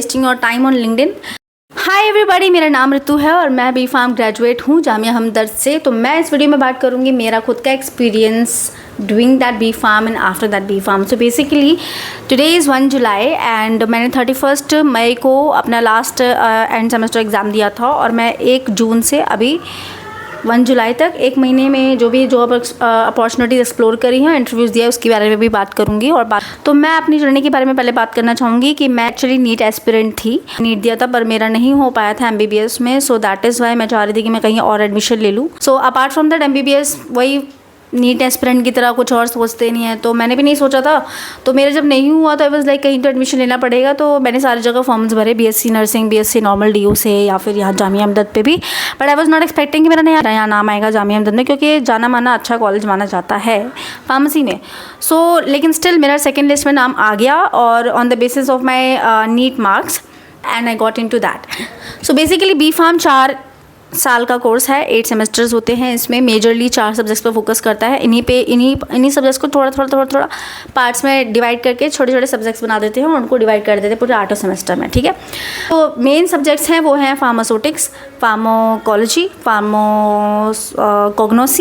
Wasting your time on LinkedIn. Hi everybody, मेरा नाम ऋतु है और मैं बी फार्म ग्रेजुएट हूँ जामिया हमदर्द से। तो मैं इस वीडियो में बात करूँगी मेरा खुद का experience doing that B pharm and after that B pharm. So basically today is 1 July and मैंने 31 मई को अपना लास्ट एंड सेमेस्टर एग्ज़ाम दिया था और मैं 1 जून से अभी 1 जुलाई तक 1 महीने में जो भी जॉब अपॉर्चुनिटीज़ एक्सप्लोर करी हैं, इंटरव्यूज़ दिया, उसके बारे में भी बात करूंगी। और तो मैं अपनी जर्नी के बारे में पहले बात करना चाहूँगी कि मैं एक्चुअली नीट एस्पिरेंट थी, नीट दिया था पर मेरा नहीं हो पाया था MBBS में। सो दैट इज़ वाई मैं चाह रही थी कि मैं कहीं और एडमिशन ले लूँ। So apart from that MBBS वही नीट एस्पिरेंट की तरह कुछ और सोचते नहीं है, तो मैंने भी नहीं सोचा था। तो मेरा जब नहीं हुआ तो आई वाज लाइक कहीं तो एडमिशन लेना पड़ेगा। तो मैंने सारी जगह फॉर्म्स भरे, BSc nursing, BSc normal DU से या फिर यहाँ जामिया हमदर्द पे भी। But I was not expecting कि मेरा यहाँ नाम आएगा जामिया हमदर्द में, क्योंकि जाना माना अच्छा कॉलेज माना जाता है फार्मेसी में। सो लेकिन स्टिल मेरा सेकेंड लिस्ट में नाम आ गया और on the basis of my NEET marks and I got into that. So basically B pharm 4 साल का कोर्स है, 8 सेमेस्टर्स होते हैं। इसमें मेजरली 4 सब्जेक्ट्स पर फोकस करता है। इन्हीं सब्जेक्ट्स को थोड़ा पार्ट्स में डिवाइड करके छोटे छोटे सब्जेक्ट्स बना देते हैं और उनको डिवाइड कर देते हैं पूरे 8 सेमेस्टर में, ठीक है। तो मेन सब्जेक्ट्स हैं वो हैं pharmaceutics, pharmacology, pharmacognosy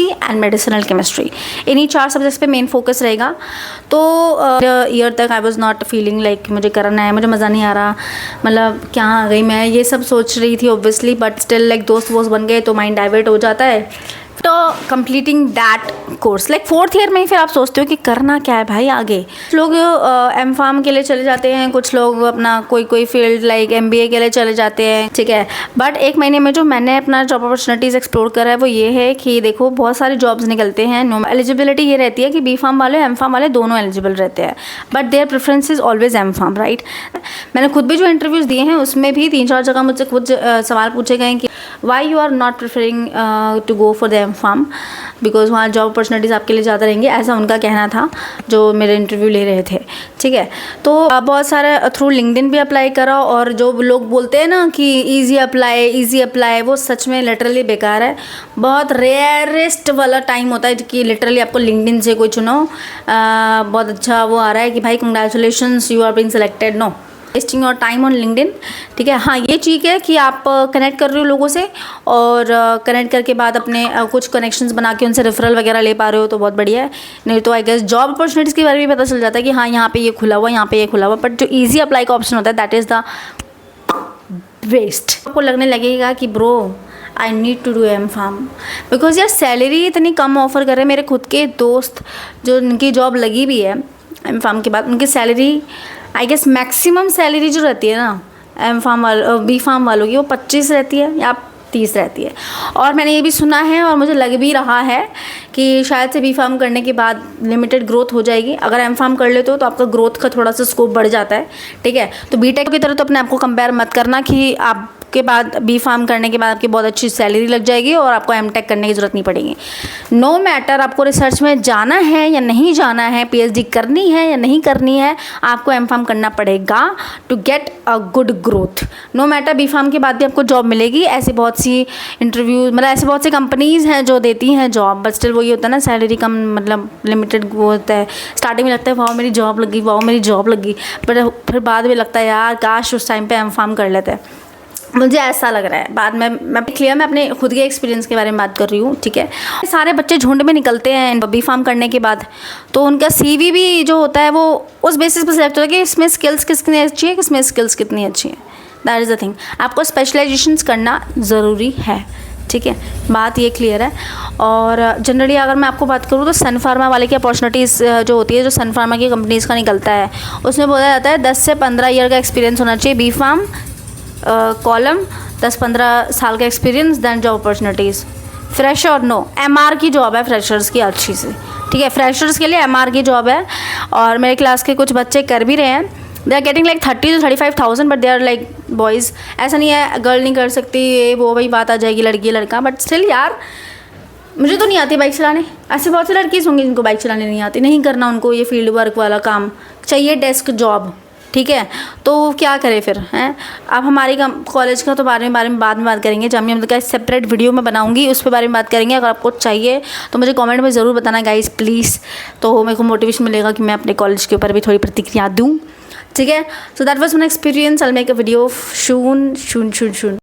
and medicinal chemistry. इन्हीं 4 सब्जेक्ट्स पे मेन फोकस रहेगा। तो ईयर तक I was not feeling like मुझे करना है, मुझे मज़ा नहीं आ रहा, मतलब क्या आ गई मैं, ये सब सोच रही थी ऑब्वियसली। बट स्टिल लाइक दोस्त बन गए तो माइंड डाइवर्ट हो जाता है। तो completing that course like 4th year में ही फिर आप सोचते हो कि करना क्या है भाई आगे। कुछ लोग M.Pharm के लिए चले जाते हैं, कुछ लोग अपना कोई फील्ड लाइक MBA के लिए चले जाते हैं, ठीक है। बट 1 महीने में जो मैंने अपना जॉब अपॉर्चुनिटीज़ एक्सप्लोर करा है वो ये है कि देखो बहुत सारे जॉब्स निकलते हैं। एलिजिबिलिटी ये रहती है कि बी फार्म वाले M.Pharm वाले दोनों एलिजिबल रहते हैं, but their preference is always M.Pharm, right. मैंने खुद भी जो इंटरव्यूज़ दिए हैं उसमें भी 3-4 जगह मुझसे खुद सवाल पूछे गए कि why you are not preferring to go for the M.Pharm, because वहाँ जॉब अपॉर्चुनिटीज़ आपके लिए ज़्यादा रहेंगी, ऐसा उनका कहना था जो मेरे इंटरव्यू ले रहे थे, ठीक है। तो बहुत सारे थ्रू लिंक्डइन भी अप्लाई करा और जो लोग बोलते हैं ना कि ईजी अप्लाई, वो सच में लिटरली बेकार है। बहुत रेयरेस्ट वाला टाइम होता है कि लिटरली आपको लिंक्डइन से कोई चुनो, बहुत अच्छा वो आ रहा है कि भाई congratulations you are being selected, no, wasting your time on LinkedIn, ठीक है। हाँ, ये ठीक है कि आप कनेक्ट कर रहे हो लोगों से और कनेक्ट करके बाद अपने कुछ कनेक्शंस बना के उनसे रेफरल वगैरह ले पा रहे हो तो बहुत बढ़िया है। नहीं तो आई गेस जॉब अपॉर्चुनिटीज़ के बारे में पता चल जाता है कि हाँ यहाँ पे ये खुला हुआ, यहाँ पे ये खुला हुआ, बट जो ईजी अप्लाई का ऑप्शन होता है दैट इज़ द वेस्ट। आपको लगने लगेगा कि bro I need to do M.Pharm because यार सैलरी इतनी कम ऑफर कर रहे हैं। मेरे खुद के दोस्त जो उनकी जॉब लगी भी है M.Pharm के बाद, उनकी salary I guess maximum salary जो रहती है ना बी फार्म वालों की वो 25 रहती है या 30 रहती है। और मैंने ये भी सुना है और मुझे लग भी रहा है कि शायद से बी फार्म करने के बाद लिमिटेड ग्रोथ हो जाएगी। अगर M.Pharm कर लेते हो तो आपका ग्रोथ का थोड़ा सा स्कोप बढ़ जाता है, ठीक है। तो बीटेक की तरह तो अपने आप को कंपेयर मत करना कि आप के बाद बी फार्म करने के बाद आपकी बहुत अच्छी सैलरी लग जाएगी और आपको M.Tech करने की ज़रूरत नहीं पड़ेगी। नो मैटर आपको रिसर्च में जाना है या नहीं जाना है, PhD करनी है या नहीं करनी है, आपको M.Pharm करना पड़ेगा to get a good growth. No matter B pharm के बाद भी आपको जॉब मिलेगी। ऐसी बहुत सी इंटरव्यू मतलब ऐसी बहुत सी कंपनीज़ हैं जो देती हैं जॉब, बट स्टिल वही होता है ना, सैलरी कम, मतलब लिमिटेड वो होता है। स्टार्टिंग में लगता है वाओ मेरी जॉब लगी, वाओ मेरी जॉब लगी, बट फिर बाद में लगता है यार काश उस टाइम पे M.Pharm कर लेते हैं। मुझे ऐसा लग रहा है। बाद में मैं अपने खुद के एक्सपीरियंस के बारे में बात कर रही हूँ, ठीक है। सारे बच्चे झुंड में निकलते हैं बी फार्म करने के बाद, तो उनका CV भी जो होता है वो उस बेसिस पर सिलेक्ट होता है कि इसमें स्किल्स कितनी अच्छी है, किसमें स्किल्स कितनी अच्छी है। दैट इज़ द थिंग, आपको स्पेशलाइजेशंस करना ज़रूरी है, ठीक है, बात ये क्लियर है। और जनरली अगर मैं आपको बात करूँ तो सन फार्मा वाले की अपॉर्चुनिटीज़ जो होती है, जो सन फार्मा की कंपनीज़ का निकलता है, उसमें बोला जाता है 10 से 15 ईयर का एक्सपीरियंस होना चाहिए बी फार्म कॉलम, 10-15 साल का experience, then job opportunities. Fresh और नो MR की जॉब है फ्रेशर्स की अच्छी से, ठीक है। फ्रेशर्स के लिए MR की जॉब है और मेरे क्लास के कुछ बच्चे कर भी रहे हैं। They are getting like 30 to 35,000, but they are like boys. ऐसा नहीं है गर्ल नहीं कर सकती, ये वो भाई बात आ जाएगी लड़की लड़का, बट स्टिल यार मुझे तो नहीं आती बाइक चलाने। ऐसे बहुत सी लड़कीज़ होंगी जिनको बाइक चलाने नहीं आती, नहीं करना उनको ये फील्ड वर्क वाला काम चाहिए, डेस्क जॉब, ठीक है। तो क्या करें फिर, हैं। अब हमारी कॉलेज का तो बारे में बाद में बात करेंगे, जामिया हमदर्द का सेपरेट वीडियो में बनाऊंगी, उस पर बारे में बात करेंगे। अगर आपको चाहिए तो मुझे कमेंट में ज़रूर बताना गाइस प्लीज़, तो मेरे को मोटिवेशन मिलेगा कि मैं अपने कॉलेज के ऊपर भी थोड़ी प्रतिक्रिया दूँ। ठीक है. So that was my experience. I'll make a video soon.